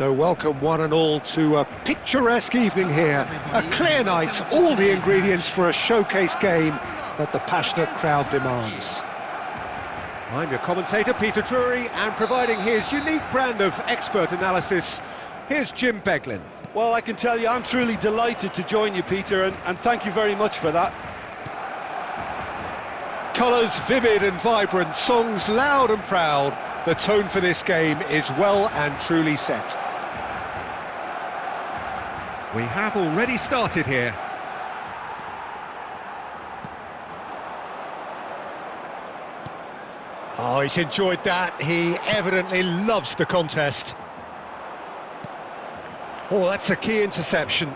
So welcome one and all to a picturesque evening here. A clear night, all the ingredients for a showcase game that the passionate crowd demands. I'm your commentator, Peter Drury, and providing his unique brand of expert analysis, here's Jim Beglin. Well, I can tell you I'm truly delighted to join you, Peter, and thank you very much for that. Colours vivid and vibrant, songs loud and proud. The tone for this game is well and truly set. We have already started here. Oh, he's enjoyed that. He evidently loves the contest. Oh, that's a key interception.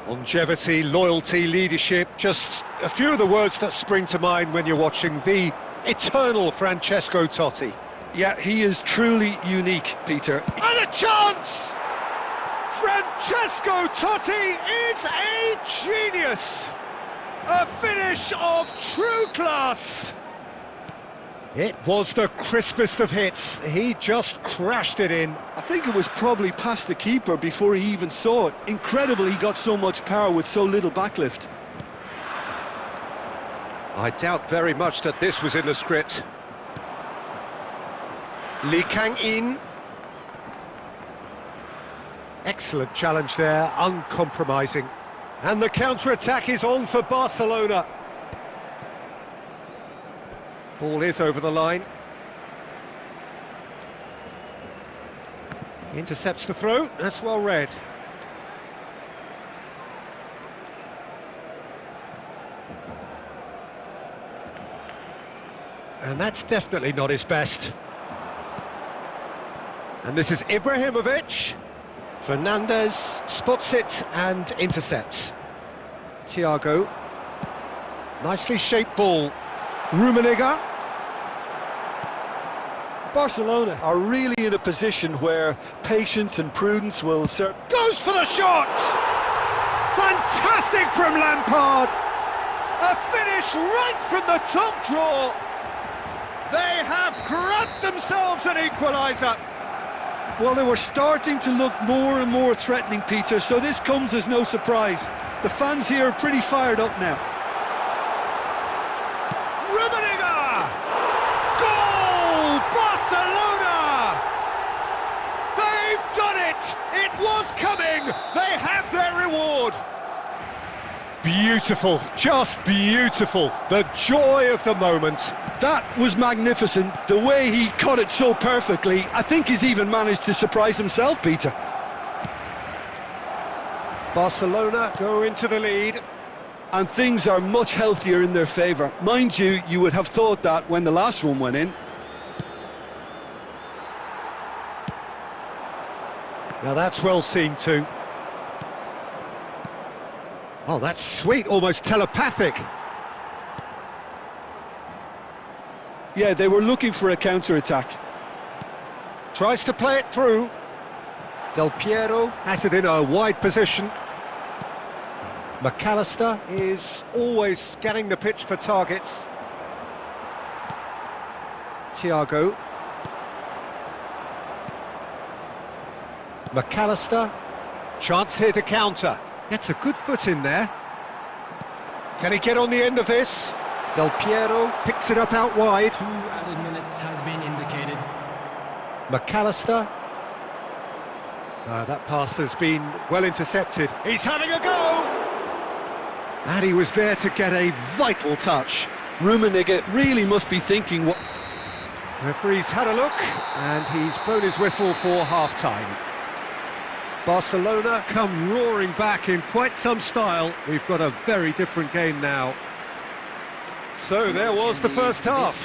Longevity, loyalty, leadership, just a few of the words that spring to mind when you're watching the eternal Francesco Totti. Yeah, he is truly unique, Peter. And a chance! Francesco Totti is a genius! A finish of true class! It was the crispest of hits. He just crashed it in. I think it was probably past the keeper before he even saw it. Incredible he got so much power with so little backlift. I doubt very much that this was in the script. Lee Kang-in. Excellent challenge there, uncompromising. And the counter-attack is on for Barcelona. Ball is over the line. Intercepts the throw, that's well read. And that's definitely not his best. And this is Ibrahimovic. Fernandez spots it and intercepts. Thiago. Nicely shaped ball. Rummenigge. Barcelona are really in a position where patience and prudence will serve. Goes for the shot! Fantastic from Lampard! A finish right from the top draw! They have grabbed themselves an equaliser! Well, they were starting to look more and more threatening, Peter, so this comes as no surprise. The fans here are pretty fired up now. Rummenigge! Goal! Barcelona! They've done it! It was coming! They have their reward! Beautiful, just beautiful. The joy of the moment. That was magnificent. The way he cut it so perfectly, I think he's even managed to surprise himself, Peter. Barcelona go into the lead. And things are much healthier in their favour. Mind you, you would have thought that when the last one went in. Now that's well seen too. Oh, that's sweet, almost telepathic. Yeah, they were looking for a counter-attack. Tries to play it through. Del Piero has it in a wide position. McAllister is always scanning the pitch for targets. Thiago. McAllister. Chance here to counter. Gets a good foot in there. Can he get on the end of this? Del Piero picks it up out wide. 2 added minutes has been indicated. McAllister. That pass has been well intercepted. He's having a go! And he was there to get a vital touch. Rummenigge really must be thinking what... Referee's had a look, and he's blown his whistle for half-time. Barcelona come roaring back in quite some style. We've got a very different game now. So there was the first half.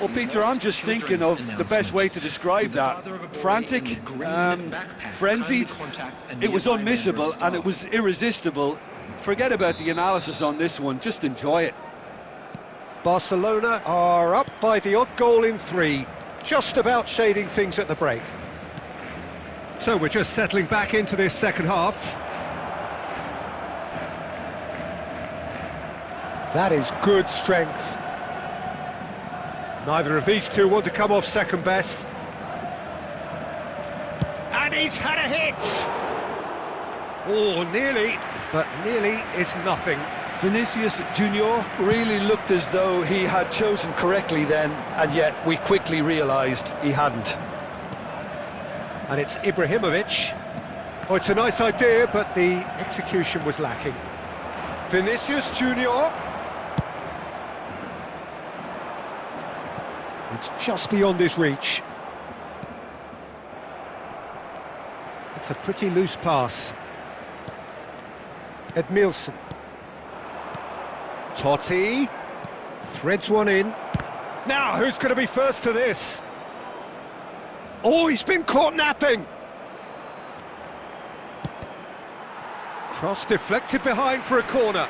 Well, Peter, I'm just thinking of the best way to describe that. Frantic, frenzied. It was unmissable and it was irresistible. Forget about the analysis on this one, just enjoy it. Barcelona are up by the odd goal in 3, just about shading things at the break. So we're just settling back into this second half. That is good strength. Neither of these two want to come off second best. And he's had a hit! Oh, nearly, but nearly is nothing. Vinicius Junior really looked as though he had chosen correctly then, and yet we quickly realised he hadn't. And it's Ibrahimovic. Oh, it's a nice idea, but the execution was lacking. Vinicius Junior. It's just beyond his reach. It's a pretty loose pass. Edmilson. Totti. Threads one in. Now, who's going to be first to this? Oh, he's been caught napping. Cross deflected behind for a corner.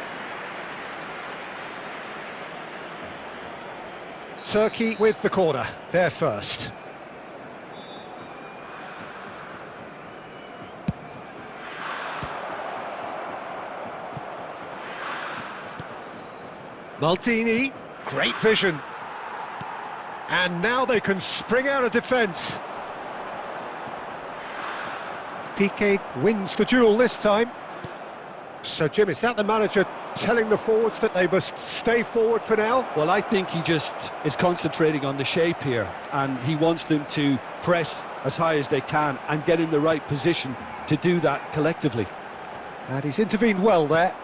Turkey with the corner, they're first. Maldini, great vision. And now they can spring out of defence. Piqué wins the duel this time. So, Jim, is that the manager telling the forwards that they must stay forward for now? Well, I think he just is concentrating on the shape here, and he wants them to press as high as they can and get in the right position to do that collectively. And he's intervened well there.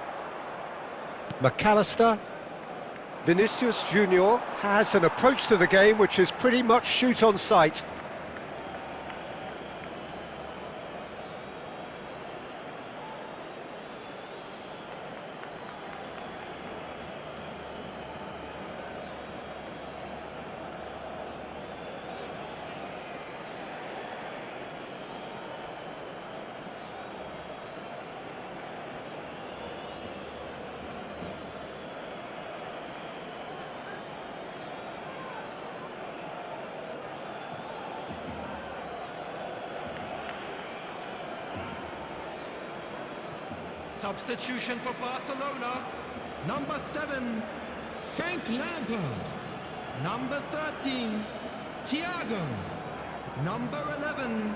McAllister. Vinicius Junior has an approach to the game which is pretty much shoot on sight. Substitution for Barcelona. Number 7, Frank Lampard. Number 13, Thiago. Number 11.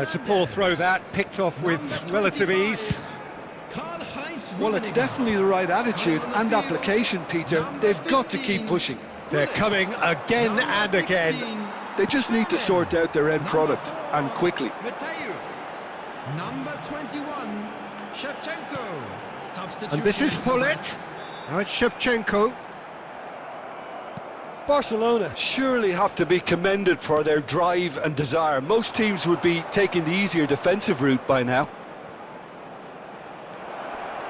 It's a poor throw that, picked off with relative ease. Well, it's definitely the right attitude and application, Peter. They've got to keep pushing. They're coming again and again. They just need to sort out their end product, and quickly. Number 21, Shevchenko. And this is Hullet. Now it's Shevchenko. Barcelona surely have to be commended for their drive and desire. Most teams would be taking the easier defensive route by now.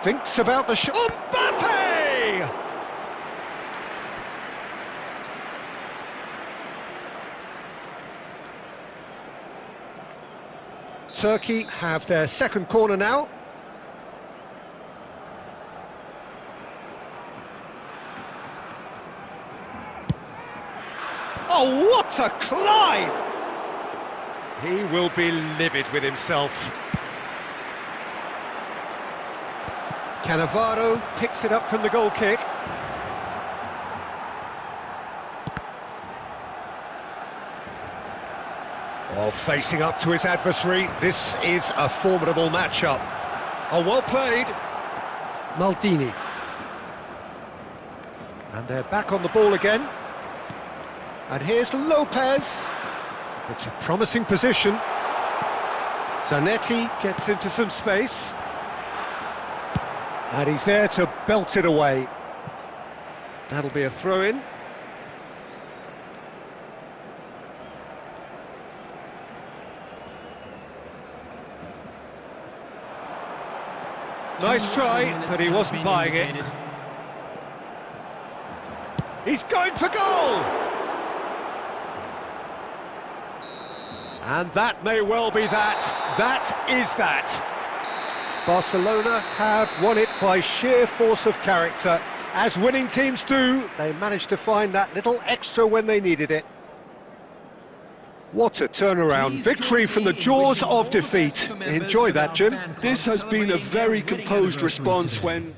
Thinks about the shot. Mbappe! Turkey have their second corner now. Oh, what a climb! He will be livid with himself. Cannavaro picks it up from the goal kick. Oh, facing up to his adversary, this is a formidable matchup. Oh, well played. Maldini. And they're back on the ball again. And here's Lopez. It's a promising position. Zanetti gets into some space. And he's there to belt it away. That'll be a throw-in. Nice try, but he wasn't buying it. He's going for goal! And that may well be that. That is that. Barcelona have won it by sheer force of character. As winning teams do, they managed to find that little extra when they needed it. What a turnaround. Victory from the jaws of defeat. Enjoy that, Jim. This has been a very composed response when...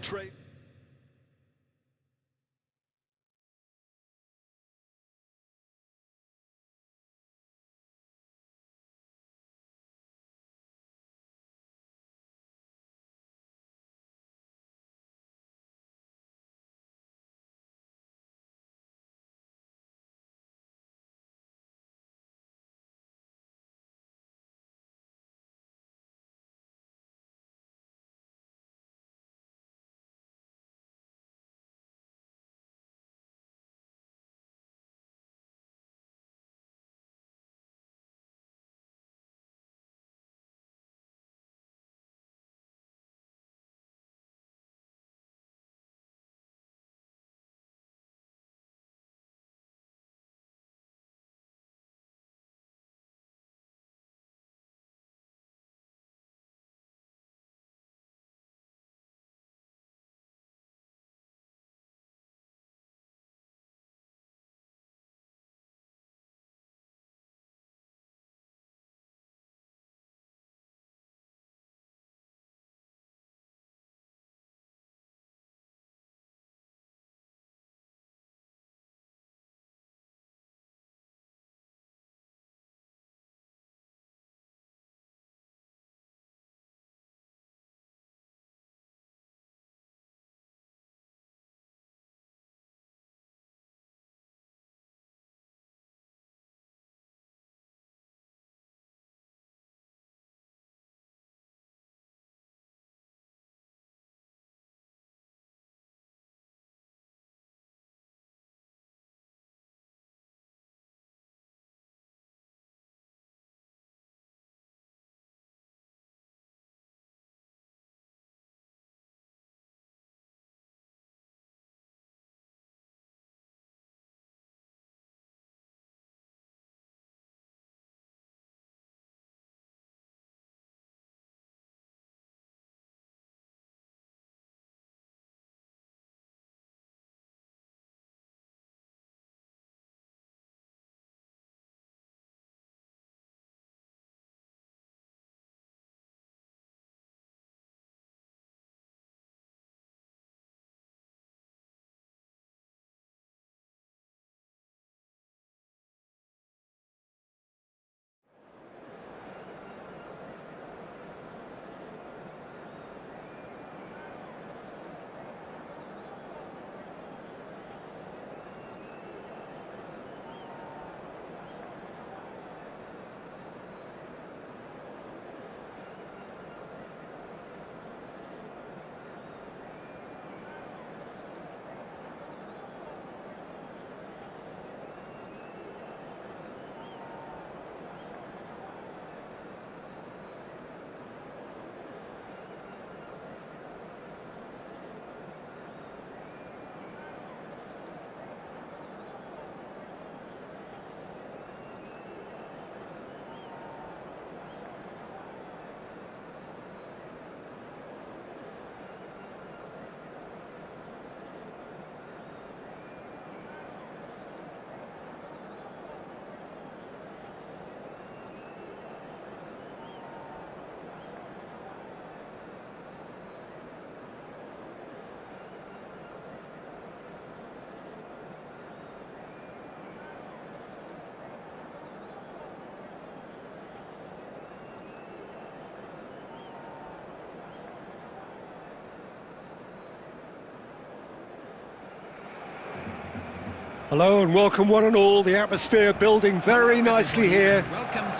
Hello and welcome one and all. The atmosphere building very nicely here.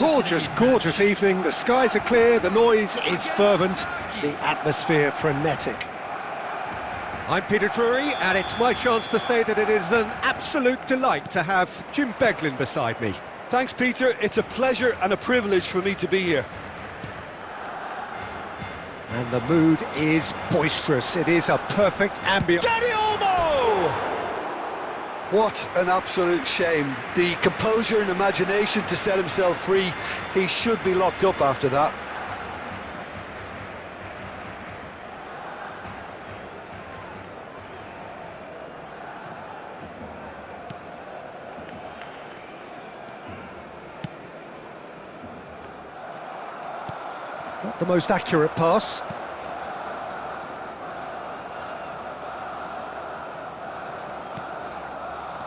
Gorgeous, gorgeous evening. The skies are clear, the noise is fervent, the atmosphere frenetic. I'm Peter Drury, and it's my chance to say that it is an absolute delight to have Jim Beglin beside me. Thanks, Peter. It's a pleasure and a privilege for me to be here. And the mood is boisterous. It is a perfect ambience. Dani Olmo! What an absolute shame. The composure and imagination to set himself free. He should be locked up after that. Not the most accurate pass.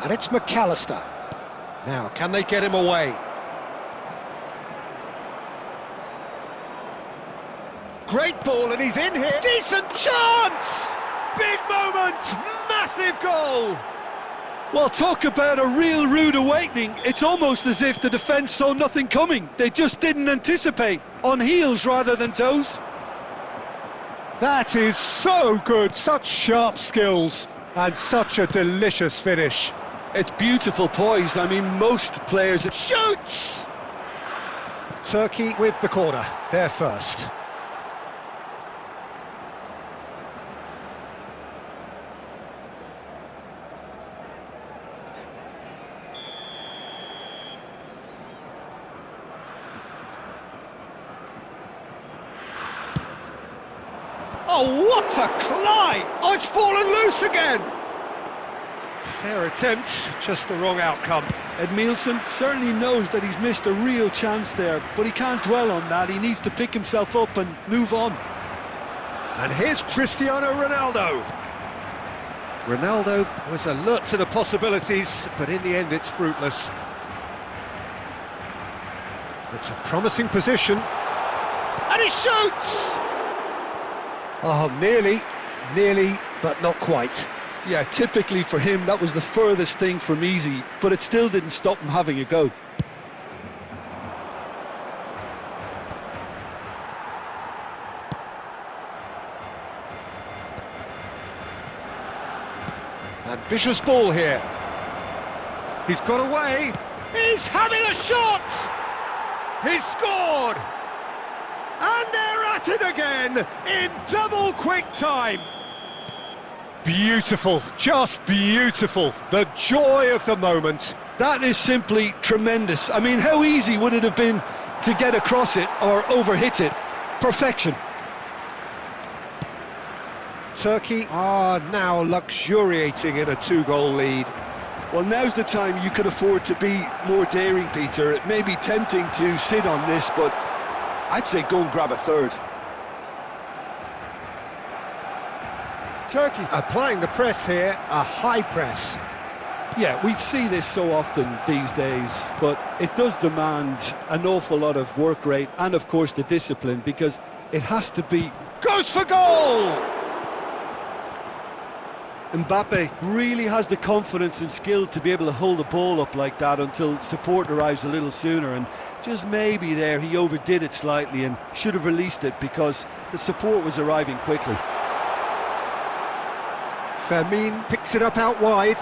And it's McAllister. Now, can they get him away? Great ball, and he's in here. Decent chance! Big moment! Massive goal! Well, talk about a real rude awakening. It's almost as if the defence saw nothing coming. They just didn't anticipate. On heels rather than toes. That is so good. Such sharp skills and such a delicious finish. It's beautiful poise. I mean, most players... Shoots! Turkey with the corner. They're first. Oh, what a climb! Oh, it's fallen loose again! Fair attempt, just the wrong outcome. Edmilson certainly knows that he's missed a real chance there, but he can't dwell on that. He needs to pick himself up and move on. And here's Cristiano Ronaldo. Ronaldo was alert to the possibilities, but in the end it's fruitless. It's a promising position. And he shoots! Oh, nearly, but not quite. Yeah, typically for him, that was the furthest thing from easy, but it still didn't stop him having a go. Ambitious ball here. He's got away. He's having a shot! He's scored! And they're at it again in double quick time. Beautiful, just beautiful. The joy of the moment. That is simply tremendous. I mean, how easy would it have been to get across it or overhit it? Perfection. Turkey are now luxuriating in a two-goal lead. Well, now's the time you could afford to be more daring, Peter. It may be tempting to sit on this, but I'd say go and grab a third. Turkey applying the press here, a high press. Yeah, we see this so often these days, but it does demand an awful lot of work rate and, of course, the discipline, because it has to be... Goes for goal! Mbappe really has the confidence and skill to be able to hold the ball up like that until support arrives a little sooner, and just maybe there he overdid it slightly and should have released it because the support was arriving quickly. Fermin picks it up out wide.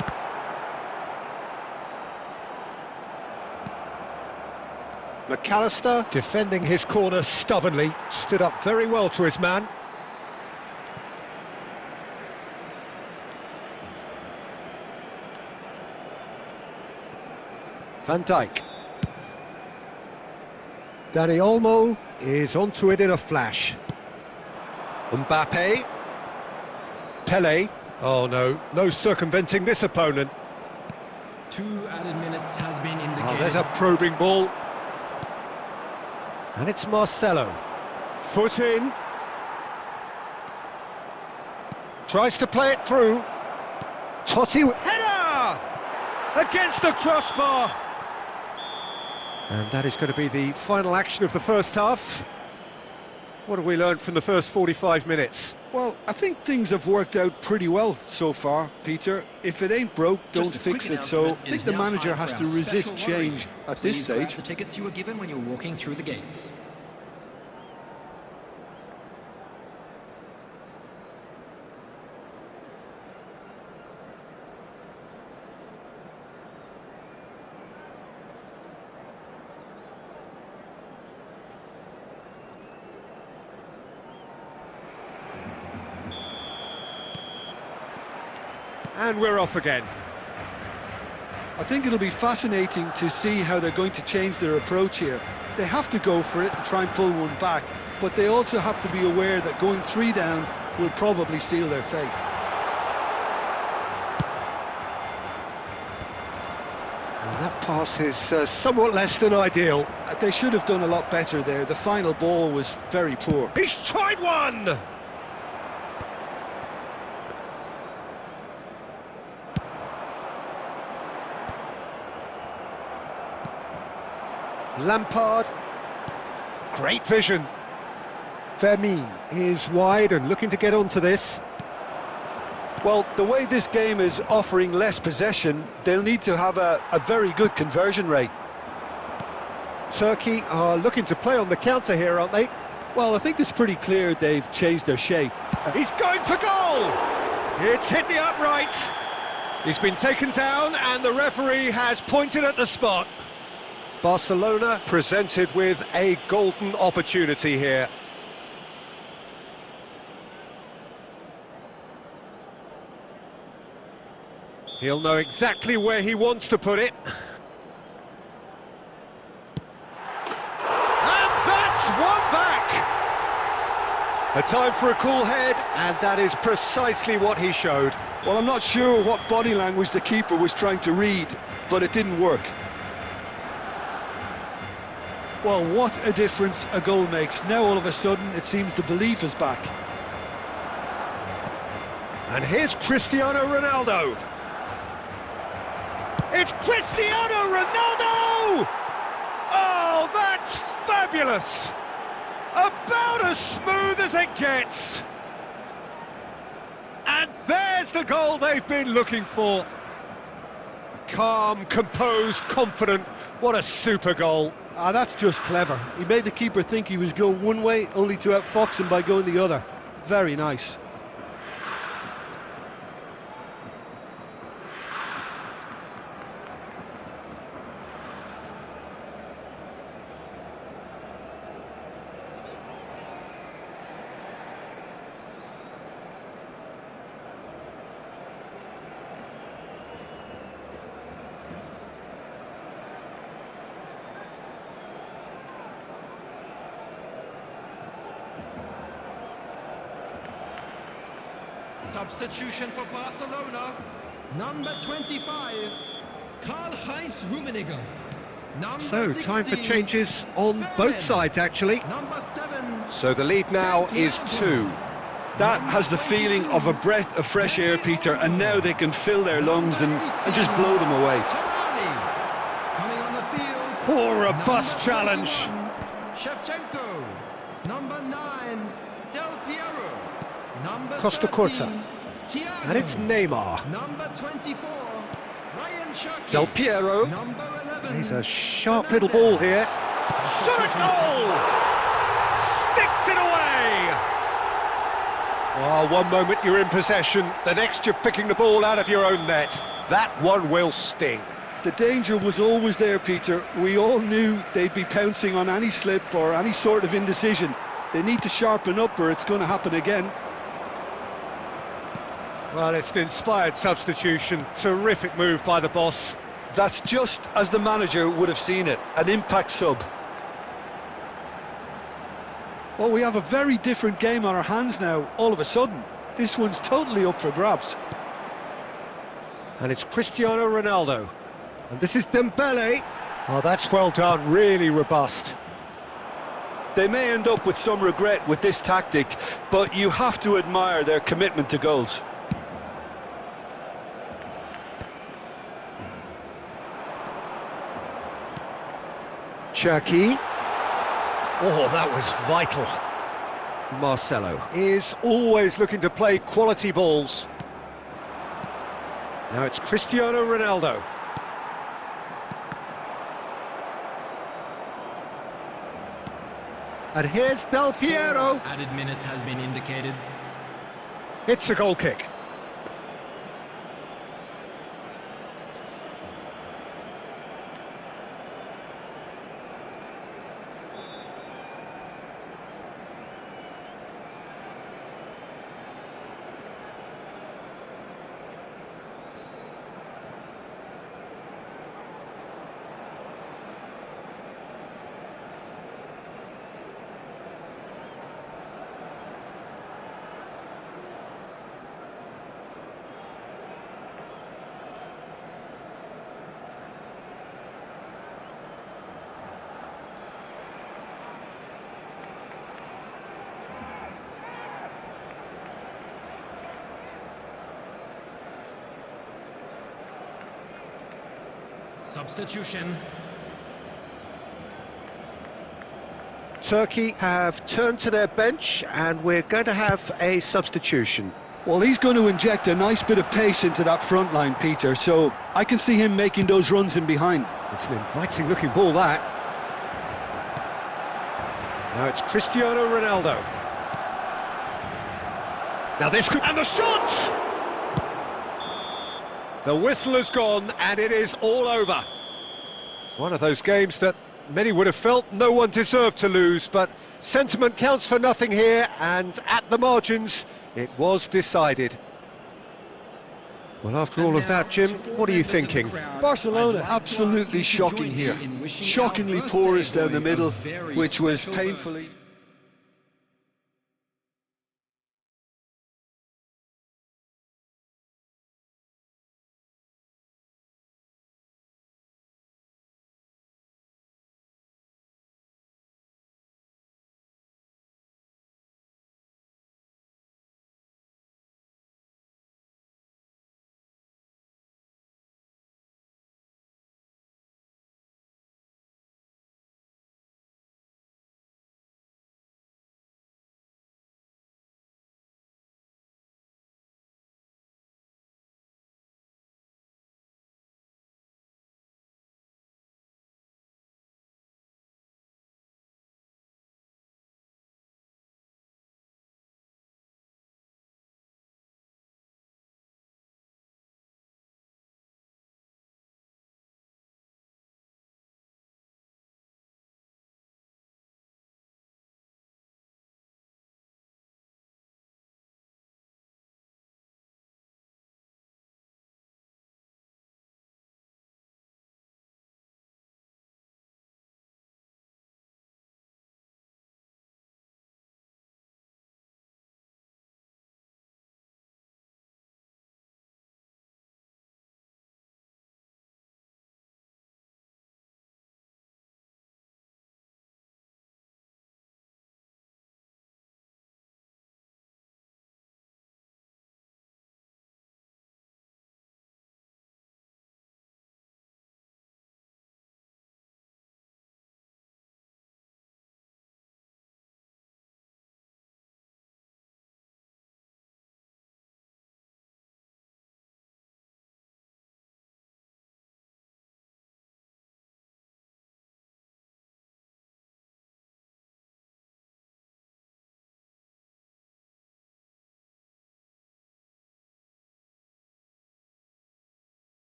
McAllister defending his corner stubbornly, stood up very well to his man. Van Dijk. Dani Olmo is onto it in a flash. Mbappe. Pele. Oh no, no circumventing this opponent. 2 added minutes has been indicated. Oh, there's a probing ball. And it's Marcelo. Foot in. Tries to play it through. Totti. Header! Against the crossbar. And that is going to be the final action of the first half. What have we learned from the first 45 minutes? Well, I think things have worked out pretty well so far, Peter. If it ain't broke, don't fix it. So I think the manager has to resist change at this stage. The tickets you were given when you were walking through the gates. And we're off again. I think it'll be fascinating to see how they're going to change their approach here. They have to go for it and try and pull one back, but they also have to be aware that going 3 down will probably seal their fate. Well, that pass is somewhat less than ideal. They should have done a lot better there. The final ball was very poor. He's tried one! Lampard, great vision. Vermin is wide and looking to get onto this. Well, the way this game is offering less possession, they'll need to have a very good conversion rate. Turkey are looking to play on the counter here, aren't they? Well, I think it's pretty clear they've changed their shape. He's going for goal! It's hit the upright. He's been taken down and the referee has pointed at the spot. Barcelona presented with a golden opportunity here. He'll know exactly where he wants to put it. And that's one back! A time for a cool head, and that is precisely what he showed. Well, I'm not sure what body language the keeper was trying to read, but it didn't work. Well, what a difference a goal makes. Now all of a sudden it seems the belief is back. And here's Cristiano Ronaldo. It's Cristiano Ronaldo! Oh, that's fabulous! About as smooth as it gets. And there's the goal they've been looking for. Calm, composed, confident. What a super goal. Ah, that's just clever. He made the keeper think he was going one way, only to outfox him by going the other. Very nice. Substitution for Barcelona, number 25, Karl-Heinz Rummenigge. So, time for changes on both sides, actually. Number 7. So the lead now is 2. That has the feeling of a breath of fresh air, Peter, and now they can fill their lungs and just blow them away. Coming on the field. Poor robust challenge. Shevchenko. Number 9, Del Piero. Number Costa 13, Curta. Thiago. And it's Neymar. Number 24, Ryan Cherki. Del Piero. Number 11. He's a sharp little ball here. Shot a goal! Sticks it away! Oh, one moment you're in possession, the next you're picking the ball out of your own net. That one will sting. The danger was always there, Peter. We all knew they'd be pouncing on any slip or any sort of indecision. They need to sharpen up or it's going to happen again. Well, it's an inspired substitution. Terrific move by the boss. That's just as the manager would have seen it, an impact sub. Well, we have a very different game on our hands now, all of a sudden. This one's totally up for grabs. And it's Cristiano Ronaldo. And this is Dembele. Oh, that's well done, really robust. They may end up with some regret with this tactic, but you have to admire their commitment to goals. Cherki. Oh, that was vital. Marcelo is always looking to play quality balls. Now it's Cristiano Ronaldo. And here's Del Piero. Added minutes has been indicated. It's a goal kick. Substitution. Turkey have turned to their bench and we're going to have a substitution. Well, he's going to inject a nice bit of pace into that front line, Peter, so I can see him making those runs in behind. It's an inviting looking ball, that. Now it's Cristiano Ronaldo. Now this could... And the shot! The whistle has gone and it is all over. One of those games that many would have felt no one deserved to lose, but sentiment counts for nothing here, and at the margins, it was decided. Well, after all of that, Jim, what are you thinking? Barcelona absolutely shocking here. Shockingly porous down the middle, which was painfully...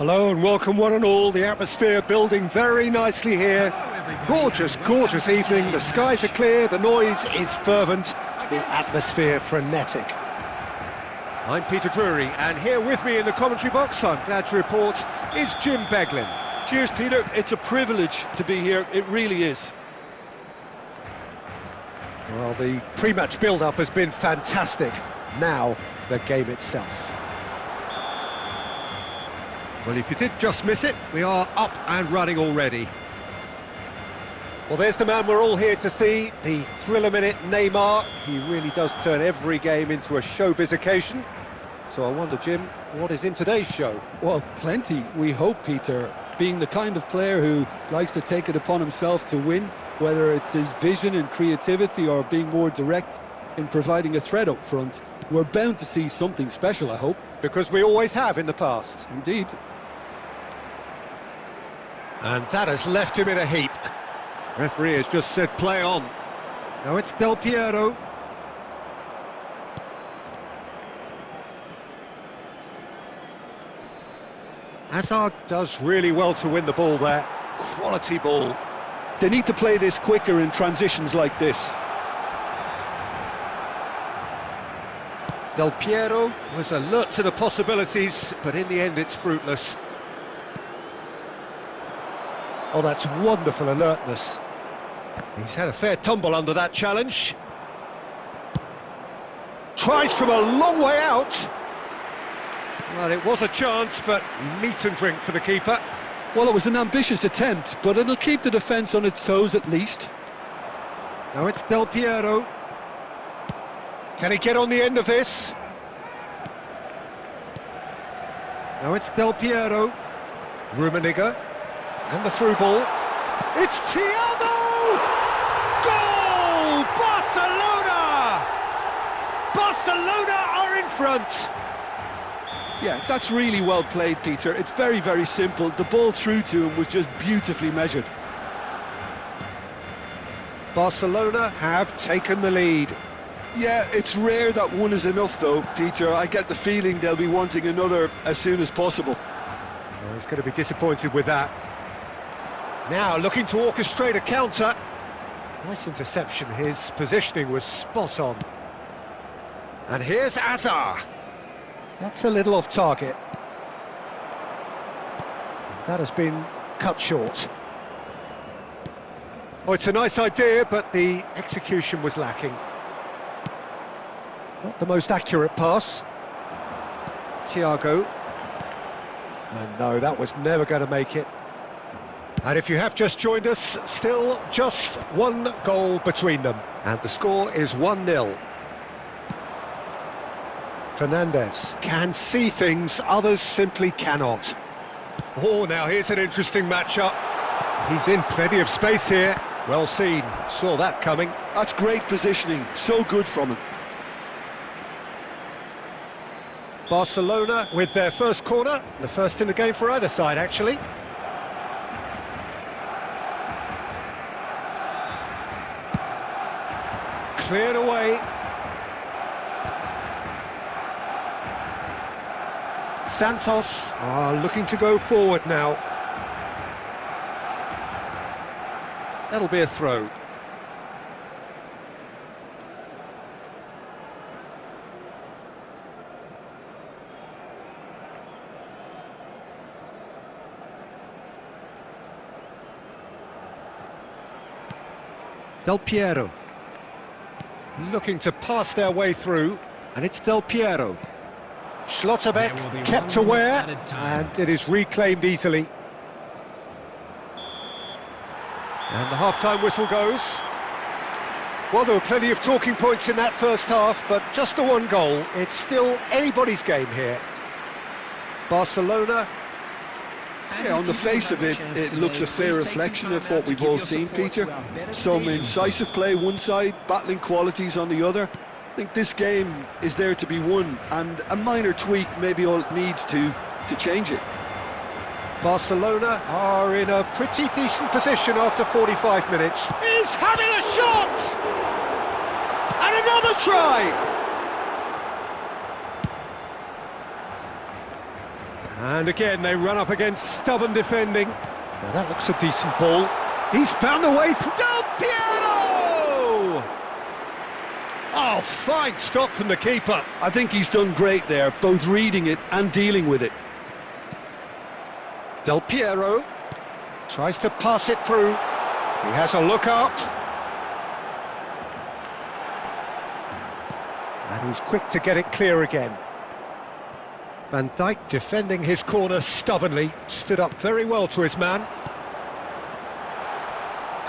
Hello and welcome one and all. The atmosphere building very nicely here. Gorgeous, gorgeous evening. The skies are clear, the noise is fervent, the atmosphere frenetic. I'm Peter Drury, and here with me in the commentary box, I'm glad to report, is Jim Beglin. Cheers, Peter. It's a privilege to be here. It really is. Well, the pre-match build-up has been fantastic. Now, the game itself. Well, if you did just miss it, we are up and running already. Well, there's the man we're all here to see, the thriller-minute Neymar. He really does turn every game into a showbiz occasion. So I wonder, Jim, what is in today's show? Well, plenty, we hope, Peter. Being the kind of player who likes to take it upon himself to win, whether it's his vision and creativity or being more direct in providing a threat up front, we're bound to see something special, I hope. Because we always have in the past. Indeed. And that has left him in a heap. Referee has just said play on. Now it's Del Piero. Hazard does really well to win the ball there. Quality ball. They need to play this quicker in transitions like this. Del Piero was alert to the possibilities, but in the end it's fruitless. Oh, that's wonderful alertness. He's had a fair tumble under that challenge. Tries from a long way out. Well, it was a chance, but meat and drink for the keeper. Well, it was an ambitious attempt, but it'll keep the defence on its toes at least. Now it's Del Piero. Can he get on the end of this? Now it's Del Piero. Rummenigge. And the through ball. It's Thiago! Goal! Barcelona! Barcelona are in front. Yeah, that's really well played, Peter. It's very, very simple. The ball through to him was just beautifully measured. Barcelona have taken the lead. Yeah, it's rare that one is enough, though, Peter. I get the feeling they'll be wanting another as soon as possible. Well, he's going to be disappointed with that. Now looking to orchestrate a counter. Nice interception, his positioning was spot on. And here's Hazard. That's a little off target. And that has been cut short. Oh, it's a nice idea, but the execution was lacking. Not the most accurate pass. Thiago. And no, that was never going to make it. And if you have just joined us, still just one goal between them. And the score is 1-0. Fernandez can see things others simply cannot. Oh, now here's an interesting matchup. He's in plenty of space here. Well seen, saw that coming. That's great positioning, so good from him. Barcelona with their first corner, the first in the game for either side, actually. Cleared away. Santos are looking to go forward now. That'll be a throw. Del Piero. Looking to pass their way through, and it's Del Piero. Schlotterbeck kept aware, and it is reclaimed easily. And the half-time whistle goes. Well, there were plenty of talking points in that first half, but just the one goal. It's still anybody's game here. Barcelona. Yeah, on the face of it, it looks a fair reflection of what we've all seen, Peter. Some incisive play one side, battling qualities on the other. I think this game is there to be won, and a minor tweak maybe all it needs to change it. Barcelona are in a pretty decent position after 45 minutes. He's having a shot! And another try! And again, they run up against stubborn defending. Now that looks a decent ball. He's found a way through. Del Piero! Oh, fine stop from the keeper. I think he's done great there, both reading it and dealing with it. Del Piero tries to pass it through. He has a look up. And he's quick to get it clear again. Van Dijk defending his corner stubbornly, stood up very well to his man.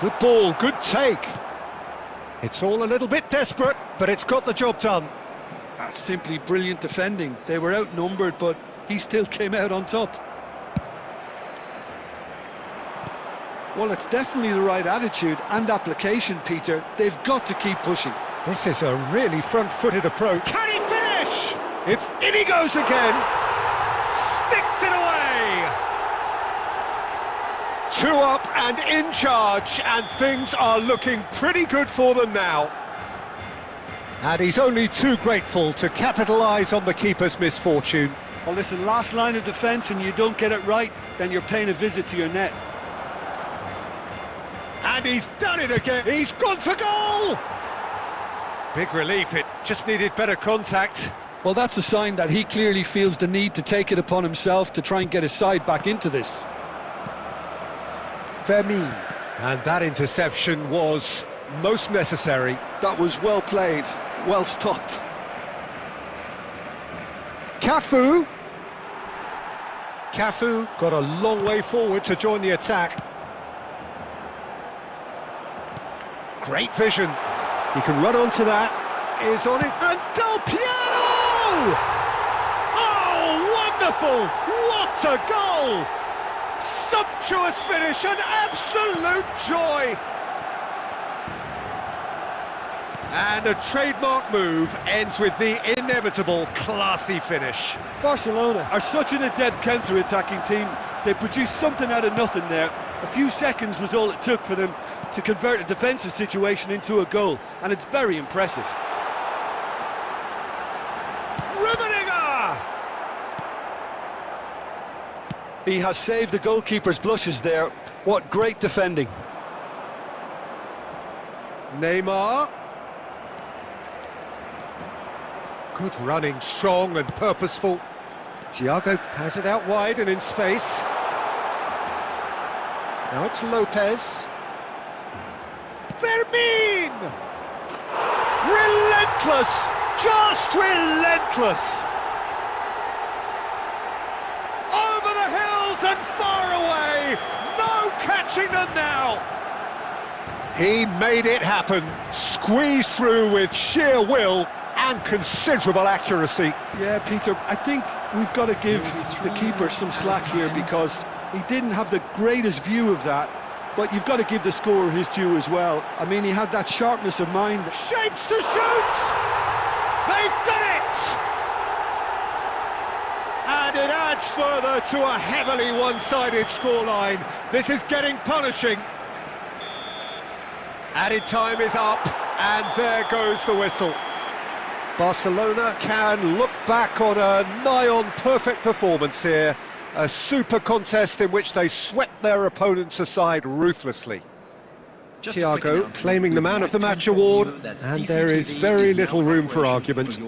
Good ball, good take. It's all a little bit desperate, but it's got the job done. That's simply brilliant defending. They were outnumbered, but he still came out on top. Well, it's definitely the right attitude and application, Peter. They've got to keep pushing. This is a really front-footed approach. Can he finish? It's in he goes again. Sticks it away. 2 up and in charge, and things are looking pretty good for them now. And he's only too grateful to capitalise on the keeper's misfortune. Well, listen, last line of defence and you don't get it right, then you're paying a visit to your net. And he's done it again. He's gone for goal. Big relief, it just needed better contact. Well, that's a sign that he clearly feels the need to take it upon himself to try and get his side back into this. Vermeer. And that interception was most necessary. That was well played, well stopped. Cafu. Cafu got a long way forward to join the attack. Great vision. He can run onto that. Is on it. And Del Piero! Oh, wonderful! What a goal! Sumptuous finish, an absolute joy! And a trademark move ends with the inevitable classy finish. Barcelona are such an adept counter-attacking team. They produced something out of nothing there. A few seconds was all it took for them to convert a defensive situation into a goal, and it's very impressive. He has saved the goalkeeper's blushes there. What great defending. Neymar. Good running, strong and purposeful. Thiago has it out wide and in space. Now it's Lopez. Fermin! Relentless! Just relentless! Over the hills and far away! No catching them now! He made it happen, squeezed through with sheer will and considerable accuracy. Yeah, Peter, I think we've got to give the keeper some slack here because he didn't have the greatest view of that, but you've got to give the scorer his due as well. I mean, he had that sharpness of mind. Shapes to shoot! They've done it! And it adds further to a heavily one-sided scoreline. This is getting punishing. Added time is up, and there goes the whistle. Barcelona can look back on a nigh-on perfect performance here. A super contest in which they swept their opponents aside ruthlessly. Thiago claiming the Man of the Match award, and there is very little room for argument.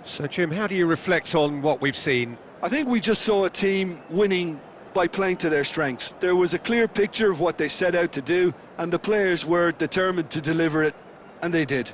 So, Jim, how do you reflect on what we've seen? I think we just saw a team winning by playing to their strengths. There was a clear picture of what they set out to do, and the players were determined to deliver it, and they did.